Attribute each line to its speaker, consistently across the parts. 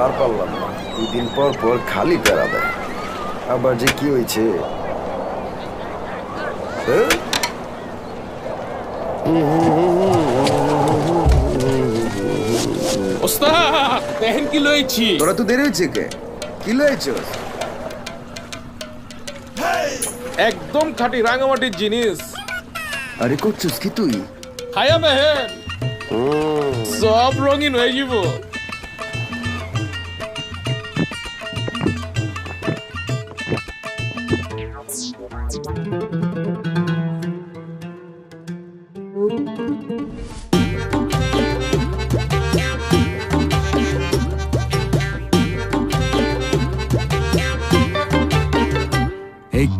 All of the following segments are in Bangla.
Speaker 1: আর পারলাম না, 2 দিন পর পর খালি প্যারা দেয়। আবার যে কি হয়েছে?
Speaker 2: ওস্তাদ দেখেন কি লইছি।
Speaker 1: তোরা তো দেরি হয়েছে কে? কি লয়েছস?
Speaker 2: একদম খাঁটি রাঙামাটির জিনিস।
Speaker 1: আরে করছিস কি তুই?
Speaker 2: খায়া মেহেন সব রঙিন হয়ে যাব।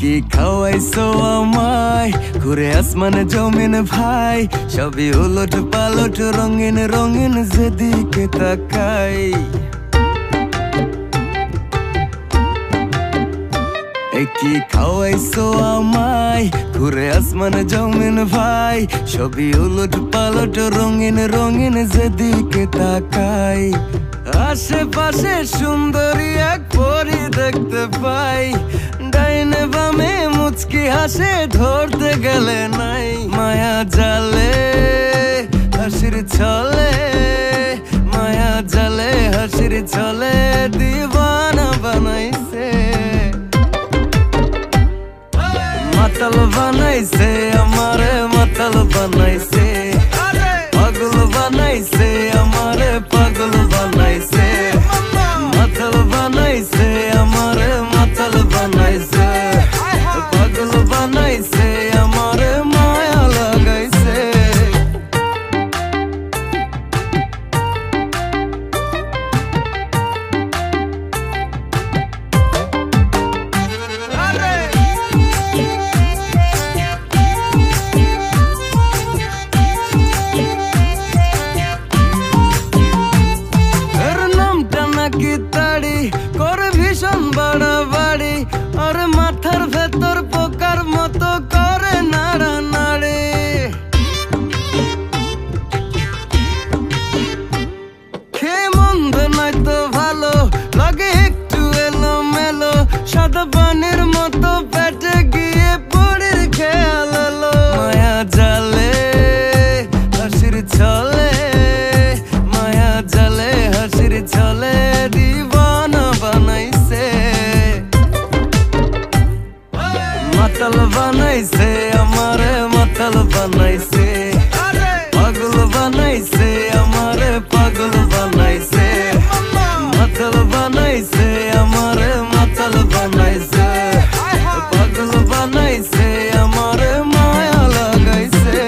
Speaker 3: কি খাওয়াইছো আমায়, ঘুরে আসমান জমিন ভাই, সবই উলট পালট রঙিন রঙিন যেদিকে তাকাই। কি খাওয়াইছো আমায়, ঘুরে আসমান জমিন ভাই, সবই উলট পালট রঙিন রঙিন যেদিকে তাকাই। আশেপাশে সুন্দরী এক পরি দেখতে পাই, ডাইনে বামে মুচকি হাসে ধরতে গেলে নাই। মায়া জালে হাসির ছলে, মায়া জালে হাসির ছলে দিবানা বানাইছে। মাতাল বানাইছে আমারে, মাতাল বানাইছে, পাগল বানাইছে আমারে, পাগল বানাইছে। মাতাল বানাইছে আমারে, মাতাল বানাইছে, পাগল বানাইছে আমারে, মায়া লাগাইছে। করে ভীষণ বাড়াবাড়ি, আর মাথার ভেতর পোকার মতো করে নাড়ানাড়ি। খেয়ে মন্দ নয়তো ভালো লাগে, একটু এলো মেলো, সাদা পানির মতো পেটে গিয়ে পড়ির খেয়াল এলো। মায়া জালে হাসির ছলে, মায়া জালে হাসির ছলে দিবানা বানাইছে। মাতাল বানাইছে আমারে, মাতাল বানাইছে, পাগল বানাইছে আমারে, পাগল বানাইছে। মাতাল বানাইছে আমারে, মাতাল বানাইছে, পাগল বানাইছে আমারে, মায়া লাগাইছে।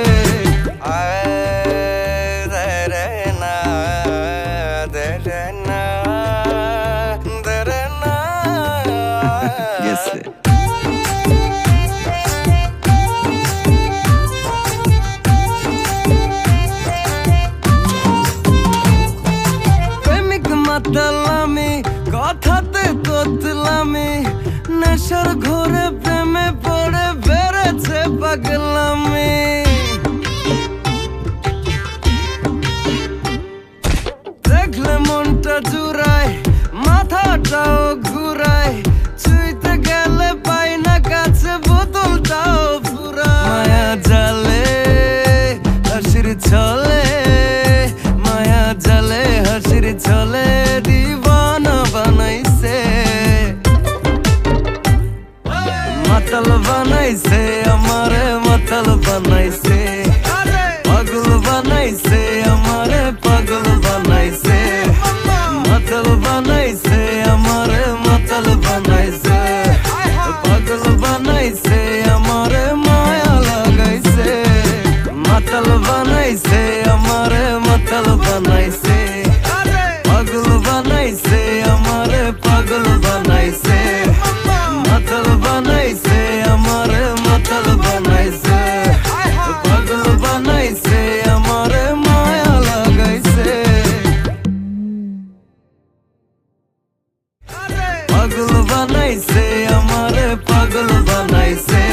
Speaker 3: প্রেমিক মাতালামি, কথাতে তোতলামি, নেশার ঘোরে প্রেমে পড়ে বেড়েছে পাগলামি। দেখলে মনটা জুড়ায়, মাথাটাও ঘুরায়, ছুঁইতে গেলে পাই না কাছে, বোতলটাও ফুরায়। মায়া জালে হাসির ছলে, মায়া জালে হাসির ছলে দিবানা বানাইছে। মাতাল বানাইছে আমারে, মাতাল বানাইছে, পাগল বানাইছে আমারে, পাগল বানাইছে। মাতাল বানাইছে আমারে, মাতাল বানাইছে, পাগল বানাইছে আমারে, মায়া লাগাইছে। মাতাল বানাইছে আমারে, মাতাল বানাইছে, পাগল বানাইছে আমারে, পাগল বানাইছে। মাতাল বানাইছে আমারে, মাতাল বানাইছে, পাগল বানাইছে আমারে, মায়া লাগাইছে। পাগল বানাইছে আমারে, পাগল বানাইছে।